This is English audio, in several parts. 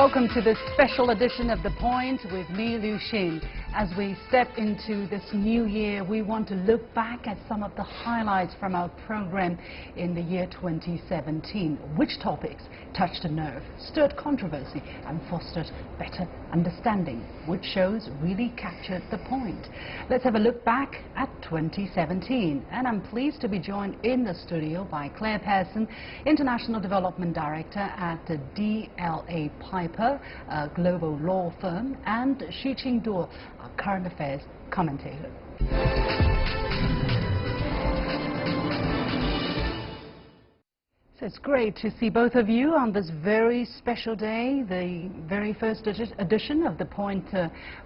Welcome to this special edition of The Point with me, Liu Xin. As we step into this new year, we want to look back at some of the highlights from our program in the year 2017. Which topics touched a nerve, stirred controversy, and fostered better understanding? Which shows really captured the point? Let's have a look back at 2017. And I'm pleased to be joined in the studio by Clare Pearson, International Development Director at the DLA Piper, a global law firm, and Xu Qinduo, a current affairs commentator. So it's great to see both of you on this very special day, the very first edition of The Point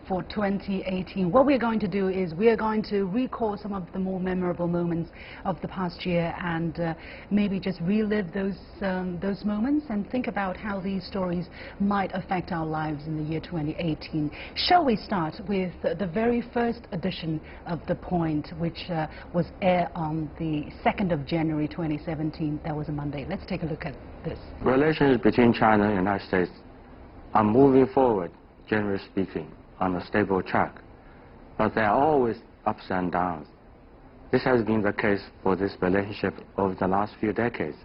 for 2018. What we're going to do is we're going to recall some of the more memorable moments of the past year and maybe just relive those moments and think about how these stories might affect our lives in the year 2018. Shall we start with the very first edition of The Point, which was aired on the 2nd of January 2017. That was a Monday. Let's take a look at this. Relations between China and the United States are moving forward, generally speaking, on a stable track. But there are always ups and downs. This has been the case for this relationship over the last few decades.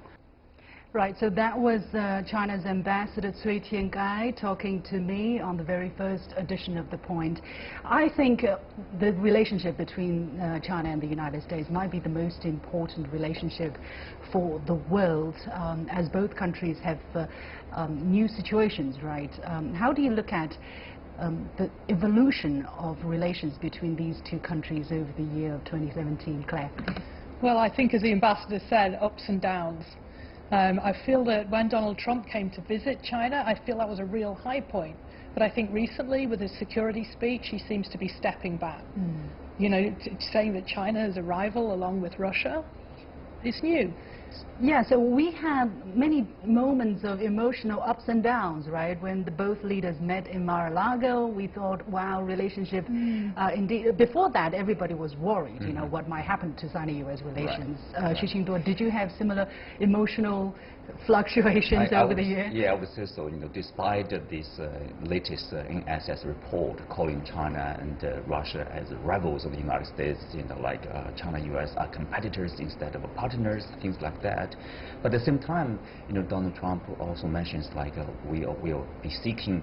Right, so that was China's Ambassador Xu Qinduo talking to me on the very first edition of The Point. I think the relationship between China and the United States might be the most important relationship for the world, as both countries have new situations, right? How do you look at the evolution of relations between these two countries over the year of 2017, Claire? Well, I think, as the Ambassador said, ups and downs. I feel that when Donald Trump came to visit China, I feel that was a real high point. But I think recently, with his security speech, he seems to be stepping back. You know, saying that China is a rival along with Russia, it's new. Yeah, so we had many moments of emotional ups and downs, right? When both leaders met in Mar-a-Lago, we thought, wow, relationship. Indeed, before that, everybody was worried, you know, what might happen to Sino-US relations. Right. Xu Qinduo, did you have similar emotional fluctuations over the year? Yeah, I would say so. You know, despite this latest NSS report calling China and Russia as rivals of the United States, you know, like China-US are competitors instead of partners, things like that. But at the same time, you know, Donald Trump also mentions like we will be seeking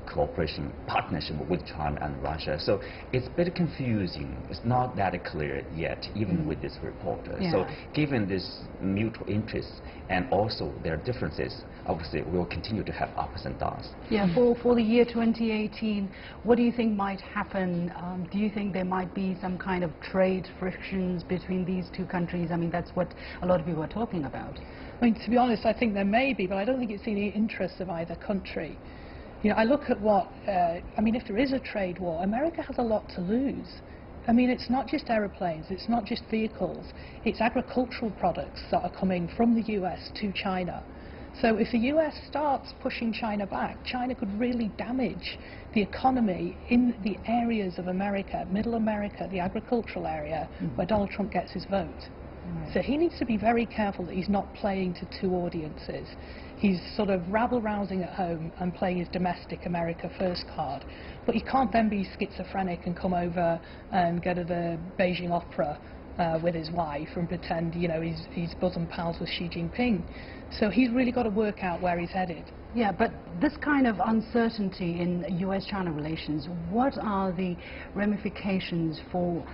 cooperation, partnership with China and Russia. So it's a bit confusing. It's not that clear yet, even with this report. So given this mutual interests and also their differences, obviously we will continue to have ups and downs. Yeah, for the year 2018, what do you think might happen? Do you think there might be some kind of trade frictions between these two countries? I mean, that's what a lot of people are talking about. I mean, to be honest, I think there may be, but I don't think it's in the interests of either country. You know, I look at what, I mean, if there is a trade war, America has a lot to lose. I mean, it's not just aeroplanes, it's not just vehicles, it's agricultural products that are coming from the US to China. So if the US starts pushing China back, China could really damage the economy in the areas of America, Middle America, the agricultural area, where Donald Trump gets his vote. So he needs to be very careful that he's not playing to two audiences. He's sort of rabble-rousing at home and playing his domestic America first card. But he can't then be schizophrenic and come over and go to the Beijing Opera with his wife and pretend, you know, he's bosom pals with Xi Jinping. So he's really got to work out where he's headed. Yeah, but this kind of uncertainty in US-China relations, what are the ramifications for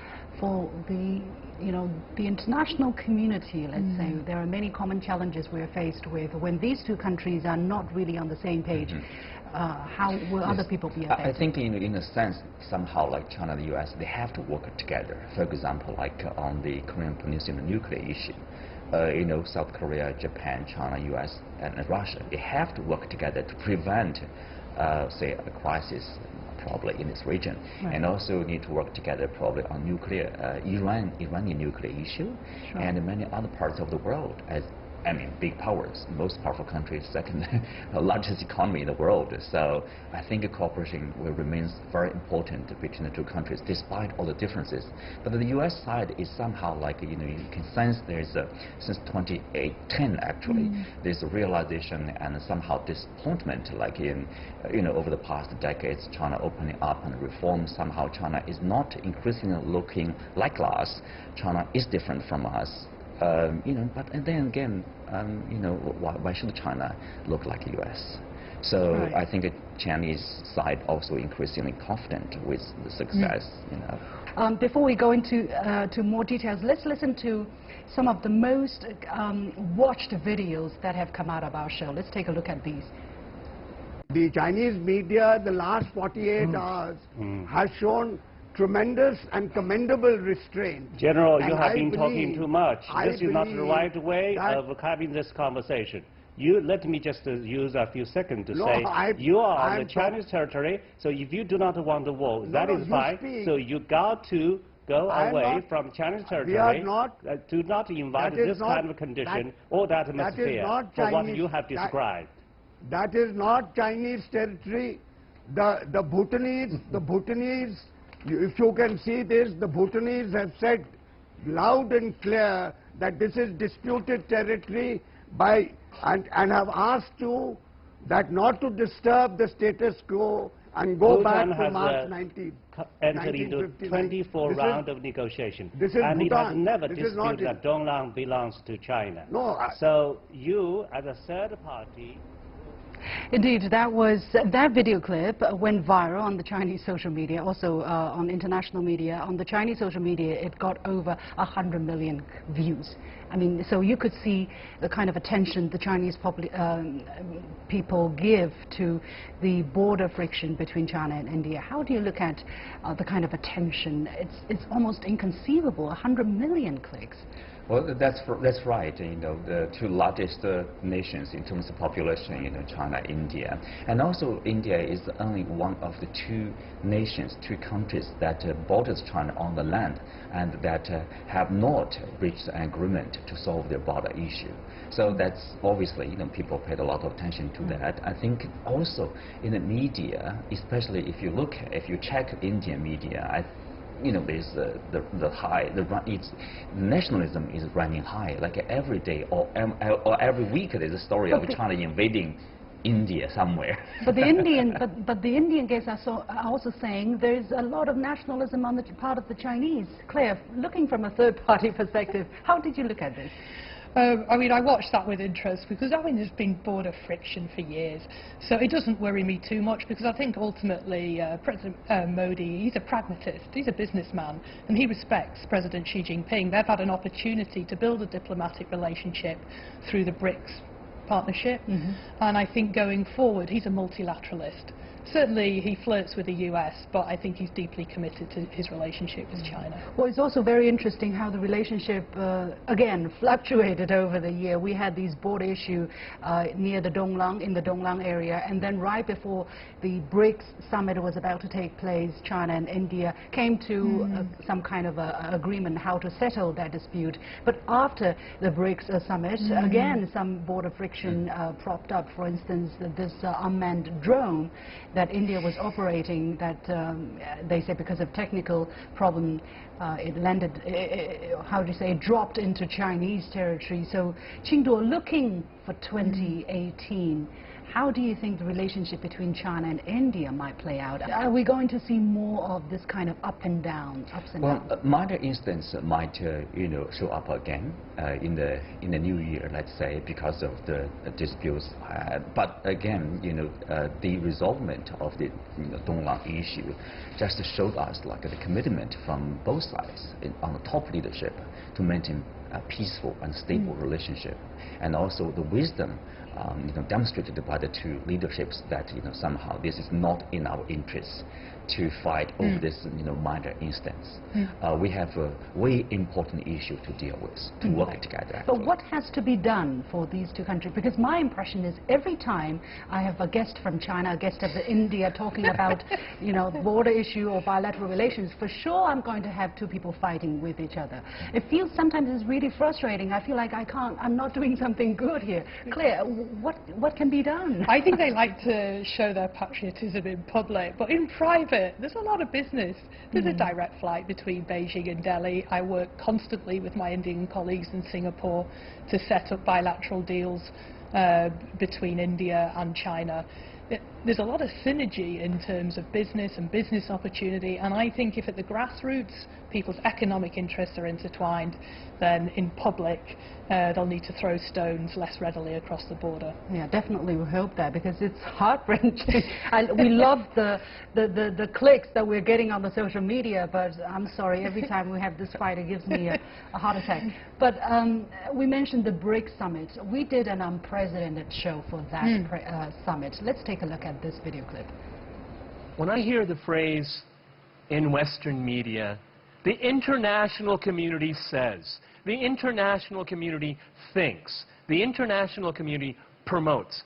the, you know, the international community, let's say? There are many common challenges we're faced with. When these two countries are not really on the same page, how will other people be affected? I think in a sense, somehow like China and the US, they have to work together. For example, like on the Korean Peninsula nuclear issue. You know, South Korea, Japan, China, US, and Russia, they have to work together to prevent, say, a crisis probably in this region. And also need to work together probably on nuclear, Iranian nuclear issue, and many other parts of the world, as I mean, big powers, most powerful country, second largest economy in the world. So I think cooperation will remain very important between the two countries, despite all the differences. But the U.S. side is somehow like, you can sense there's since 2010 actually, there's a realization and somehow disappointment, like in, over the past decades, China opening up and reform. Somehow China is not increasingly looking like us. China is different from us. But and then again, why should China look like the U.S.? So right. I think the Chinese side also increasingly confident with the success. Before we go into to more details, let's listen to some of the most watched videos that have come out of our show. Let's take a look at these. The Chinese media, the last 48 hours, has shown tremendous and commendable restraint. General, you have been talking too much. This is not the right way of having this conversation. Let me just use a few seconds to say, you are on the Chinese territory, so if you do not want the war, that is fine. So you got to go away from Chinese territory. Do not invite this kind of condition or that atmosphere for what you have described. That is not Chinese territory. The Bhutanese, if you can see this, the Bhutanese have said loud and clear that this is disputed territory and have asked you that not to disturb the status quo and go back to March 19. Entered into 24 rounds of negotiation. And it has never disputed that Donglang belongs to China. No, so you, as a third party... Indeed, that video clip went viral on the Chinese social media, also on international media. On the Chinese social media, it got over 100 million views. I mean, so you could see the kind of attention the Chinese people give to the border friction between China and India. How do you look at the kind of attention? It's almost inconceivable, 100 million clicks. Well, that's right. The two largest nations in terms of population, China, India, and also India is only one of the two nations, two countries that borders China on the land, and that have not reached an agreement to solve their border issue. So that's obviously, people paid a lot of attention to that. I think also in the media, especially if you check Indian media, there's nationalism is running high. Like every day or every week, there's a story of China invading India somewhere. But the Indian guests are also saying there's a lot of nationalism on the part of the Chinese. Claire, looking from a third-party perspective, how did you look at this? I mean, I watched that with interest because, there's been border friction for years. So it doesn't worry me too much because I think ultimately President Modi, he's a pragmatist, he's a businessman, and he respects President Xi Jinping. They've had an opportunity to build a diplomatic relationship through the BRICS partnership, and I think going forward, he's a multilateralist. Certainly he flirts with the US, but I think he's deeply committed to his relationship with China. Well, it's also very interesting how the relationship, again, fluctuated over the year. We had these border issue near the Donglang, in the Donglang area, and then right before the BRICS summit was about to take place, China and India came to some kind of agreement how to settle that dispute. But after the BRICS summit, again, some border friction propped up. For instance, this unmanned drone that India was operating, that they say because of technical problem, it landed, it dropped into Chinese territory. So Qinduo, looking for 2018, how do you think the relationship between China and India might play out? Are we going to see more of this kind of ups and downs? Minor instance might, show up again in the new year, let's say, because of the disputes. But again, the resolvement of the Donglang issue just showed us like the commitment from both sides on the top leadership to maintain a peaceful and stable relationship, and also the wisdom demonstrated by the two leaderships that somehow this is not in our interests to fight over this minor instance. We have a way important issue to deal with, to work together. Actually. But what has to be done for these two countries? Because my impression is every time I have a guest from China, a guest of India talking about border issue or bilateral relations, for sure I'm going to have two people fighting with each other. It feels sometimes it's really really frustrating. I feel like I'm not doing something good here. Claire, what can be done? I think they like to show their patriotism in public, but in private, there's a lot of business. There's a direct flight between Beijing and Delhi. I work constantly with my Indian colleagues in Singapore to set up bilateral deals between India and China. There's a lot of synergy in terms of business and business opportunity, and I think if at the grassroots people's economic interests are intertwined, then in public they'll need to throw stones less readily across the border. Yeah, definitely we hope that, because it's heart-wrenching. We love the clicks that we're getting on the social media, but I'm sorry, every time we have this fight it gives me a heart attack. But we mentioned the BRICS summit. We did an unprecedented show for that summit. Let's take a look at this video clip. When I hear the phrase in Western media, the international community says, the international community thinks, the international community promotes,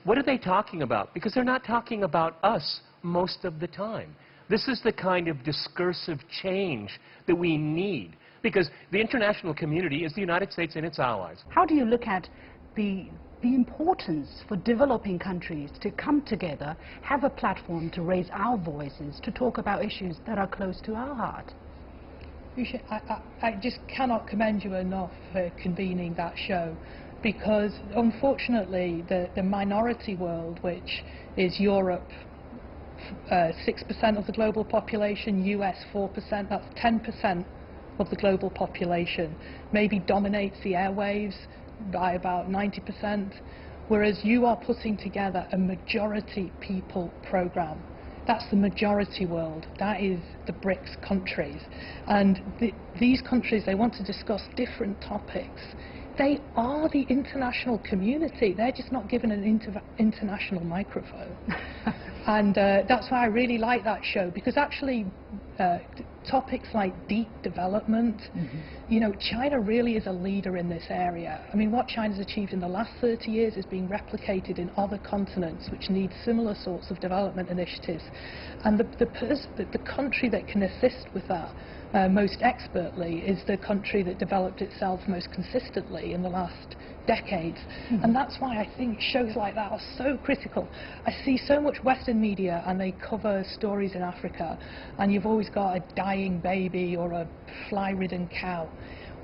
what are they talking about? Because they're not talking about us most of the time. This is the kind of discursive change that we need, because the international community is the United States and its allies. How do you look at the importance for developing countries to come together, have a platform to raise our voices, to talk about issues that are close to our heart? I just cannot commend you enough for convening that show, because unfortunately the minority world, which is Europe 6% of the global population, US 4%, that's 10% of the global population, maybe dominates the airwaves by about 90%, whereas you are putting together a majority people program. That's the majority world. That is the BRICS countries. And these countries, they want to discuss different topics. They are the international community. They're just not given an international microphone. And that's why I really like that show, because actually topics like deep development, you know, China really is a leader in this area. I mean, what China's achieved in the last 30 years is being replicated in other continents which need similar sorts of development initiatives. And the country that can assist with that most expertly is the country that developed itself most consistently in the last decades. And that's why I think shows like that are so critical. I see so much Western media and they cover stories in Africa, and you've always got a dying baby or a fly-ridden cow.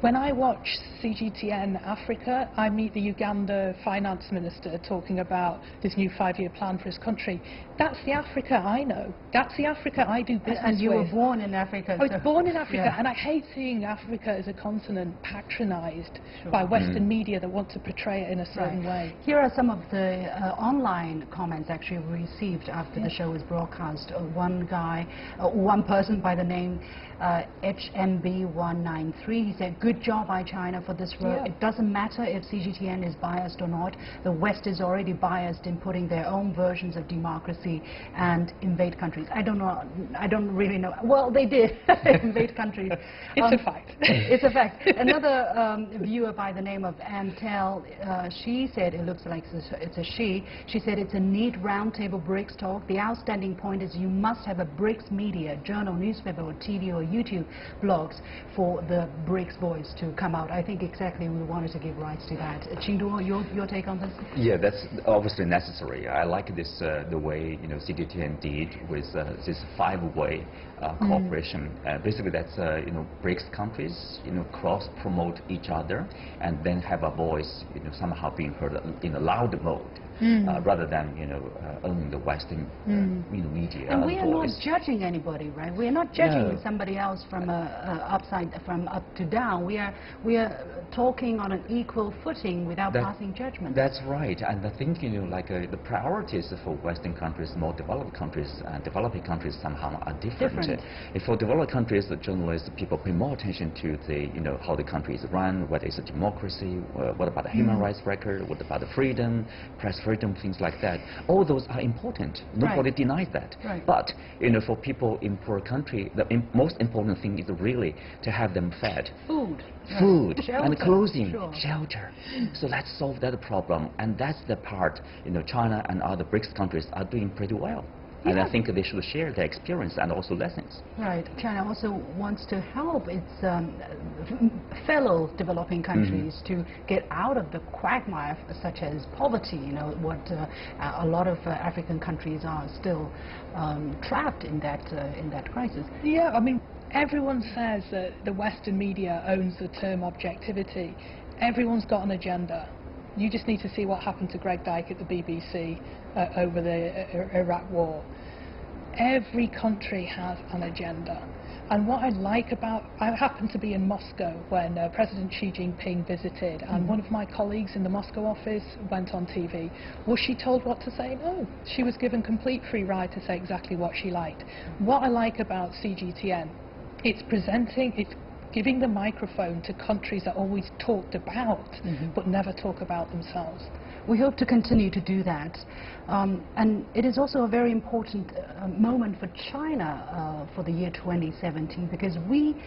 When I watch CGTN Africa, I meet the Uganda finance minister talking about this new 5-year plan for his country. That's the Africa I know. That's the Africa I do business with. And you were born in Africa. I was born in Africa, and I hate seeing Africa as a continent patronized by Western media that want to portray it in a certain way. Here are some of the online comments actually we received after the show was broadcast. One person by the name HMB193, he said, "Good job by China for this road. It doesn't matter if CGTN is biased or not. The West is already biased in putting their own versions of democracy and invade countries." I don't know. I don't really know. Well, they did invade countries. It's a fact. It's a fact. Another viewer by the name of Antel, she said, it looks like it's a she. She said it's a neat roundtable BRICS talk. The outstanding point is you must have a BRICS media, journal, newspaper, or TV or YouTube blogs for the BRICS voice to come out. I think exactly we wanted to give rise to that. Qinduo, your take on this? Yeah, that's obviously necessary. I like this the way CGTN did with this 5-way cooperation. Basically, that's BRICS countries cross-promote each other and then have a voice somehow being heard in a loud mode. Rather than owning the Western media. And we are not judging anybody, right? We are not judging somebody else from from up to down. We are talking on an equal footing without passing judgment. That's right, and I think the priorities for Western countries, more developed countries, and developing countries somehow are different. For developed countries, the journalists, people pay more attention to the how the country is run, whether it's a democracy, what about the human rights record, what about the freedom, press freedom, things like that. All those are important. Nobody denies that. But for people in poor country, the most important thing is really to have them fed. Food and clothing, shelter. So let's solve that problem, and that's the part China and other BRICS countries are doing pretty well. And I think they should share their experience and also lessons. Right. China also wants to help its fellow developing countries to get out of the quagmire such as poverty, you know, what a lot of African countries are still trapped in that crisis. Yeah, I mean, everyone says that the Western media owns the term objectivity. Everyone's got an agenda. You just need to see what happened to Greg Dyke at the BBC over the Iraq war. Every country has an agenda. And what I like about, I happened to be in Moscow when President Xi Jinping visited, and one of my colleagues in the Moscow office went on TV. Was she told what to say? No. She was given complete free ride to say exactly what she liked. What I like about CGTN, it's giving the microphone to countries that always talked about, but never talk about themselves. We hope to continue to do that. And it is also a very important moment for China for the year 2017, because we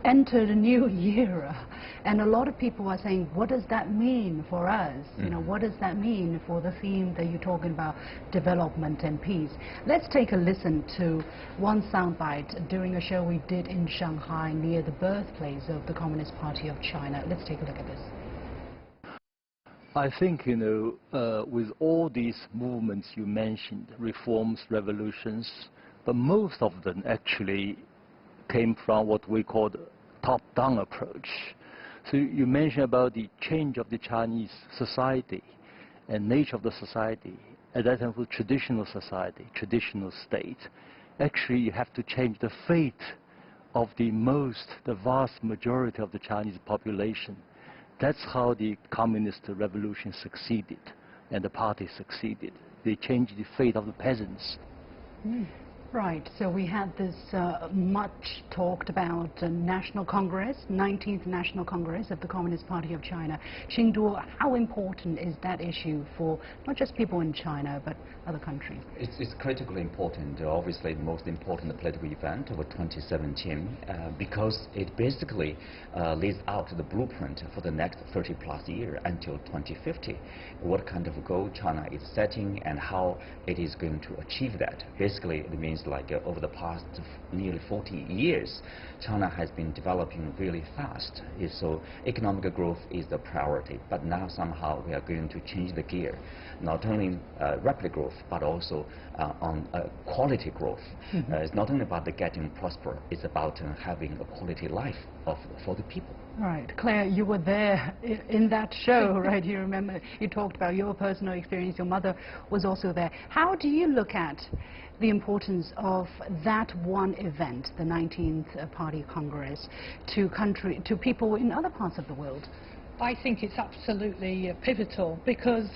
entered a new era, and a lot of people are saying, what does that mean for us? You know, what does that mean for the theme that you're talking about, development and peace? Let's take a listen to one soundbite during a show we did in Shanghai near the birthplace of the Communist Party of China. Let's take a look at this. I think, you know, with all these movements you mentioned, reforms, revolutions, but most of them actually came from what we call the top-down approach. So you mentioned about the change of the Chinese society and nature of the society. At that time, for traditional society, traditional state, actually you have to change the fate of the vast majority of the Chinese population. That's how the communist revolution succeeded, and the party succeeded. They changed the fate of the peasants. Right, so we had this much talked about National Congress, 19th National Congress of the Communist Party of China. Xu Qinduo, how important is that issue for not just people in China, but other countries? It's critically important, obviously the most important political event of 2017, because it basically lays out the blueprint for the next 30+ years until 2050. What kind of goal China is setting and how it is going to achieve that. Basically, it means like over the past nearly 40 years, China has been developing really fast. So economic growth is the priority, but now somehow we are going to change the gear, not only rapid growth, but also on quality growth. It's not only about the getting prosper, it's about having a quality life for the people. Right. Claire, you were there in that show, right? You remember, you talked about your personal experience. Your mother was also there. How do you look at the importance of that one event, the 19th Party Congress, to people in other parts of the world? I think it's absolutely pivotal, because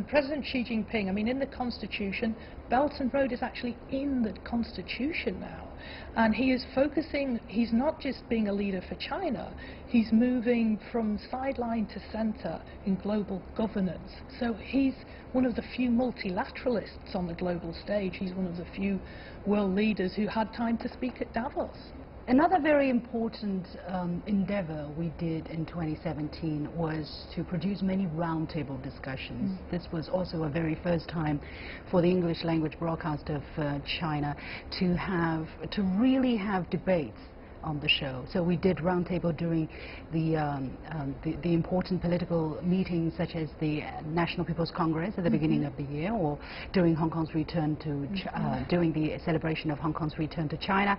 President Xi Jinping, I mean, in the Constitution, Belt and Road is actually in the Constitution now. And he is focusing, he's not just being a leader for China, he's moving from sideline to center in global governance. So he's one of the few multilateralists on the global stage. He's one of the few world leaders who had time to speak at Davos. Another very important endeavor we did in 2017 was to produce many roundtable discussions. This was also a very first time for the English language broadcast of China to really have debates on the show. So we did roundtable during the important political meetings, such as the National People's Congress at the beginning of the year, or during Hong Kong's return to during the celebration of Hong Kong's return to China,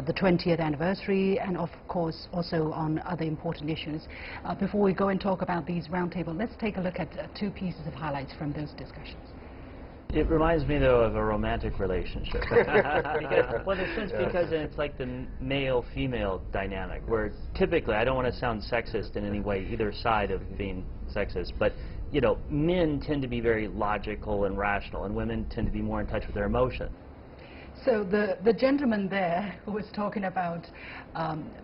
the 20th anniversary, and of course also on other important issues. Before we go and talk about these roundtables, let's take a look at two pieces of highlights from those discussions. It reminds me, though, of a romantic relationship. Well, in a sense, because it's like the male-female dynamic, where typically, I don't want to sound sexist in any way, either side of being sexist, but, you know, men tend to be very logical and rational, and women tend to be more in touch with their emotion. So the gentleman there who was talking about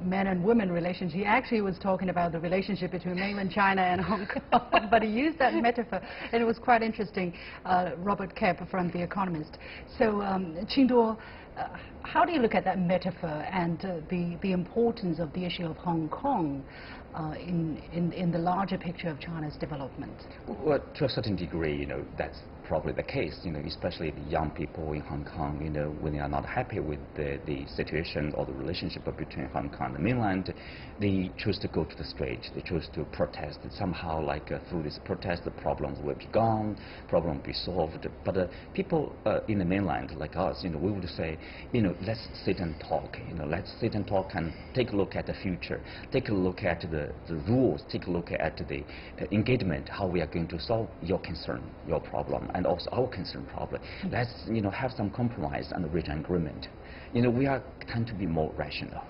men and women relations, he actually was talking about the relationship between mainland China and Hong Kong, but he used that metaphor, and it was quite interesting. Robert Kep from The Economist. So, Qinduo, how do you look at that metaphor and the importance of the issue of Hong Kong in the larger picture of China's development? Well, to a certain degree, you know, that's probably the case, especially the young people in Hong Kong, when they are not happy with the situation or the relationship between Hong Kong and the mainland, they choose to go to the street, they choose to protest. Somehow, through this protest, the problems will be gone, problem will be solved. But people in the mainland, like us, we would say, let's sit and talk, let's sit and talk and take a look at the future, take a look at the rules, take a look at the engagement, how we are going to solve your concern, your problem, and also our concern problem. Let's have some compromise and reach an agreement. We tend to be more rational,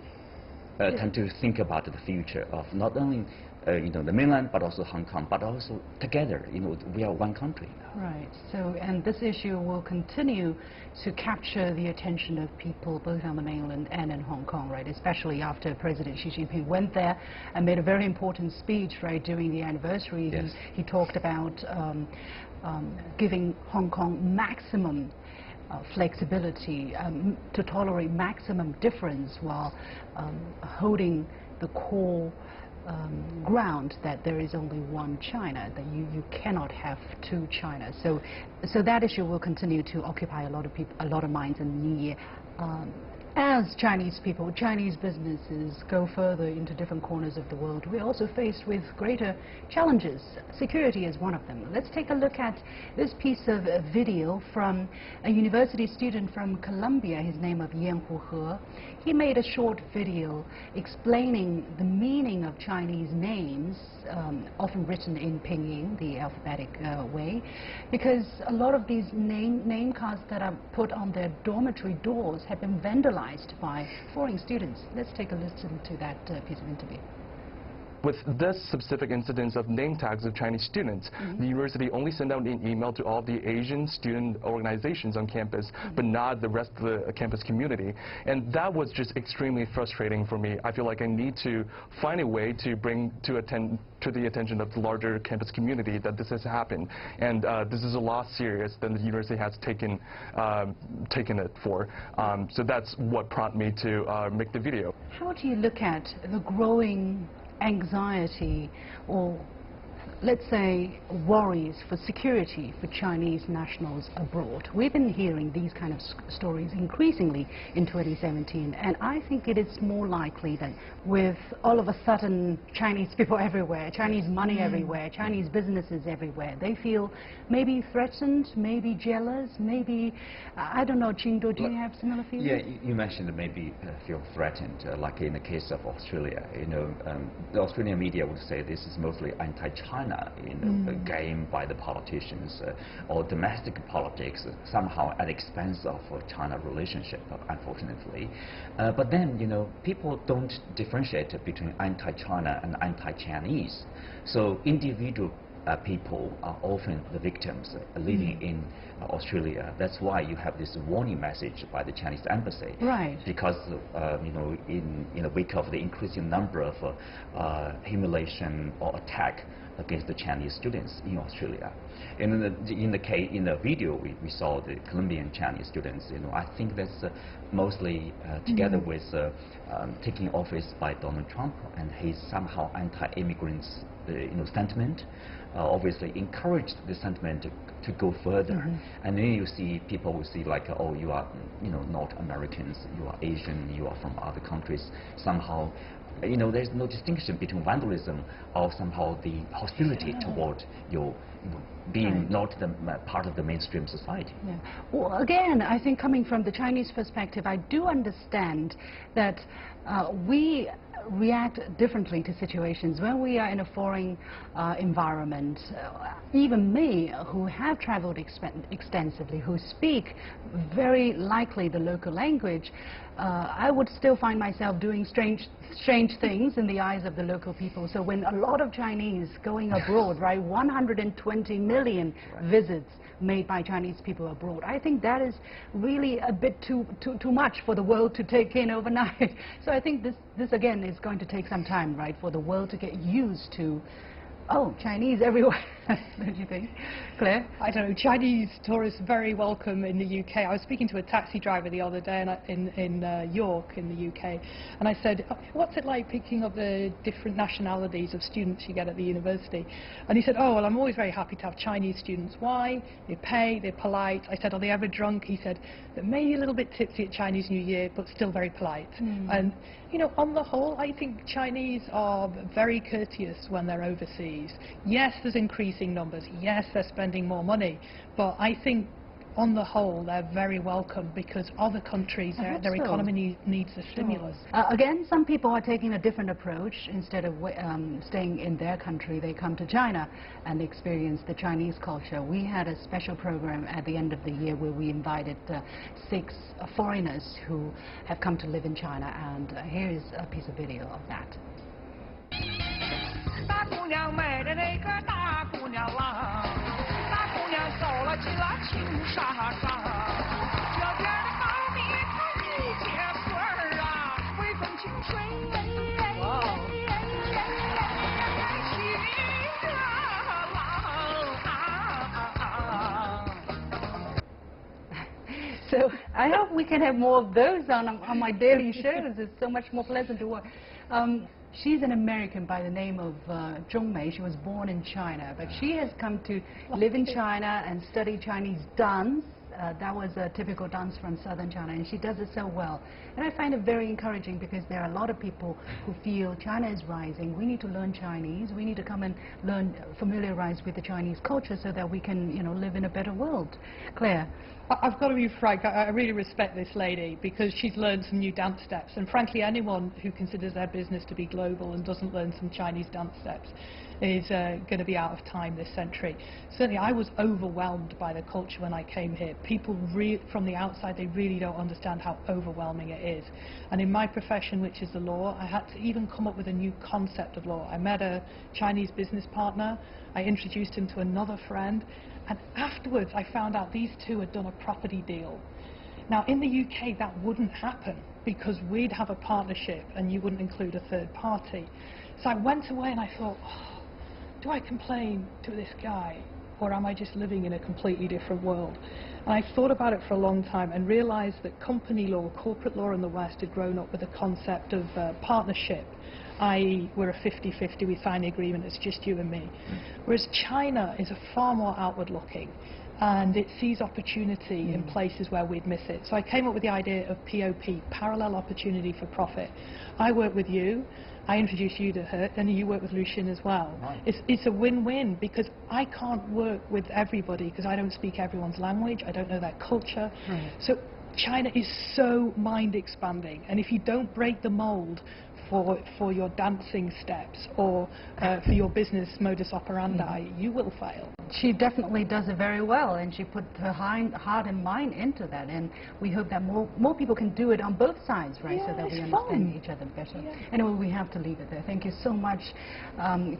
tend to think about the future of not only the mainland, but also Hong Kong, but also together. We are one country now. Right. So, and this issue will continue to capture the attention of people both on the mainland and in Hong Kong, right? Especially after President Xi Jinping went there and made a very important speech, right, during the anniversary. Yes. He talked about giving Hong Kong maximum flexibility to tolerate maximum difference while holding the core ground that there is only one China, that you cannot have two China. So that issue will continue to occupy a lot of people, a lot of minds in the new year. As Chinese people, Chinese businesses go further into different corners of the world, we're also faced with greater challenges. Security is one of them. Let's take a look at this piece of video from a university student from Colombia. His name is Yanhu He. He made a short video explaining the meaning of Chinese names, often written in Pinyin, the alphabetic way, because a lot of these name cards that are put on their dormitory doors have been vandalized by foreign students. Let's take a listen to that piece of interview. With this specific incidence of name tags of Chinese students, the university only sent out an email to all the Asian student organizations on campus, but not the rest of the campus community. And that was just extremely frustrating for me. I feel like I need to find a way to bring to the attention of the larger campus community that this has happened. And this is a lot serious than the university has taken it for. So that's what prompted me to make the video. How do you look at the growing anxiety, or let's say worries for security for Chinese nationals abroad? We've been hearing these kind of stories increasingly in 2017, and I think it is more likely that with all of a sudden Chinese people everywhere, Chinese money everywhere, Chinese businesses everywhere, they feel maybe threatened, maybe jealous, maybe, I don't know, Qinduo, do you have similar feelings? Yeah, you mentioned maybe feel threatened, like in the case of Australia. The Australian media would say this is mostly anti-China, a game by the politicians, or domestic politics, somehow at the expense of China relationship, unfortunately. But then, people don't differentiate between anti-China and anti-Chinese. So individual people are often the victims living in Australia. That's why you have this warning message by the Chinese embassy. Right. Because in the wake of the increasing number of humiliation or attack against the Chinese students in Australia. And in the video we saw the Colombian Chinese students. I think that's mostly together with taking office by Donald Trump and his somehow anti-immigrant sentiment. Obviously encouraged the sentiment to go further. And then you see people will see like, oh, you are not Americans, you are Asian, you are from other countries. Somehow, there's no distinction between vandalism or somehow the hostility toward your being not the part of the mainstream society. Yeah. Well, again, I think coming from the Chinese perspective, I do understand that we react differently to situations when we are in a foreign environment. Even me, who have traveled extensively, who speak very likely the local language, I would still find myself doing strange things in the eyes of the local people. So when a lot of Chinese going abroad, right, 120 million visits made by Chinese people abroad, I think that is really a bit too much for the world to take in overnight. So I think this again is going to take some time, right, for the world to get used to Oh, Chinese everywhere, don't you think? Claire? I don't know, Chinese tourists very welcome in the UK. I was speaking to a taxi driver the other day in York in the UK, and I said, what's it like picking up the different nationalities of students you get at the university? And he said, oh, well, I'm always very happy to have Chinese students. Why? They pay, they're polite. I said, are they ever drunk? He said, they're maybe a little bit tipsy at Chinese New Year, but still very polite. And, you know, on the whole, I think Chinese are very courteous when they're overseas. Yes, there's increasing numbers. Yes, they're spending more money. But I think, on the whole, they're very welcome because other countries, their economy needs a stimulus. Again, some people are taking a different approach. Instead of staying in their country, they come to China and experience the Chinese culture. We had a special program at the end of the year where we invited 6 foreigners who have come to live in China, and here is a piece of video of that. 大姑娘买的那个大姑娘郎，大姑娘走了进了青纱帐，这边的好比她一结穗儿啊，微风轻吹，心热郎。So I hope we can have more of those on my daily shows. It's so much more pleasant to watch. She's an American by the name of Zhong Mei. She was born in China, but she has come to live in China and study Chinese dance. That was a typical dance from southern China, and she does it so well. And I find it very encouraging because there are a lot of people who feel China is rising. We need to learn Chinese. We need to come and learn, familiarize with the Chinese culture so that we can, you know, live in a better world. Claire? I've got to be frank, I really respect this lady because she's learned some new dance steps, and frankly anyone who considers their business to be global and doesn't learn some Chinese dance steps is going to be out of time this century. Certainly I was overwhelmed by the culture when I came here. People from the outside, they really don't understand how overwhelming it is. And in my profession, which is the law, I had to even come up with a new concept of law. I met a Chinese business partner, I introduced him to another friend, and afterwards I found out these two had done a property deal. Now in the UK that wouldn't happen because we'd have a partnership and you wouldn't include a third party. So I went away and I thought, oh, do I complain to this guy or am I just living in a completely different world? And I thought about it for a long time and realized that company law, corporate law in the West had grown up with the concept of partnership, i.e. we're a 50-50, we sign the agreement, it's just you and me. Whereas China is a far more outward looking and it sees opportunity in places where we'd miss it. So I came up with the idea of POP, parallel opportunity for profit. I work with you, I introduce you to her, and you work with Lucien as well. Right. It's a win-win because I can't work with everybody because I don't speak everyone's language, I don't know their culture. So China is so mind-expanding, and if you don't break the mold for your dancing steps or for your business modus operandi, you will fail. She definitely does it very well, and she put her heart and mind into that, and we hope that more people can do it on both sides, right, so that we understand each other better. Anyway, we have to leave it there. Thank you so much,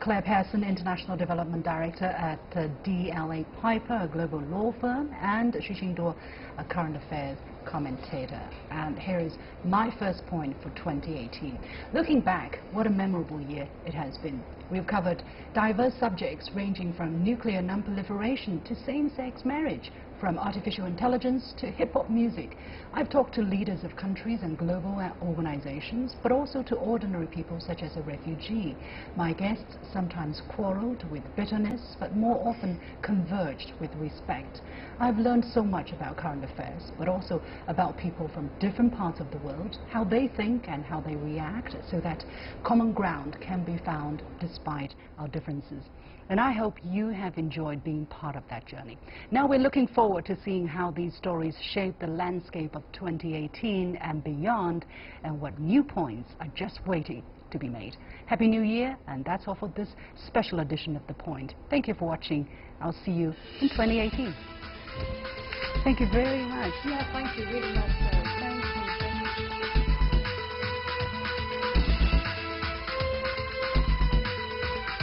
Clare Pearson, International Development Director at DLA Piper, a global law firm, and Xu Qinduo, a current affairs commentator. And here is my first point for 2018. Looking back, what a memorable year it has been. We've covered diverse subjects ranging from nuclear non-proliferation to same-sex marriage, from artificial intelligence to hip-hop music. I've talked to leaders of countries and global organizations, but also to ordinary people such as a refugee. My guests sometimes quarreled with bitterness, but more often converged with respect. I've learned so much about current affairs, but also about people from different parts of the world, how they think and how they react, so that common ground can be found despite our differences. And I hope you have enjoyed being part of that journey. Now we're looking forward to seeing how these stories shape the landscape of 2018 and beyond, and what new points are just waiting to be made. Happy New Year, and that's all for this special edition of The Point. Thank you for watching. I'll see you in 2018. Thank you very much. Yeah, thank you. Really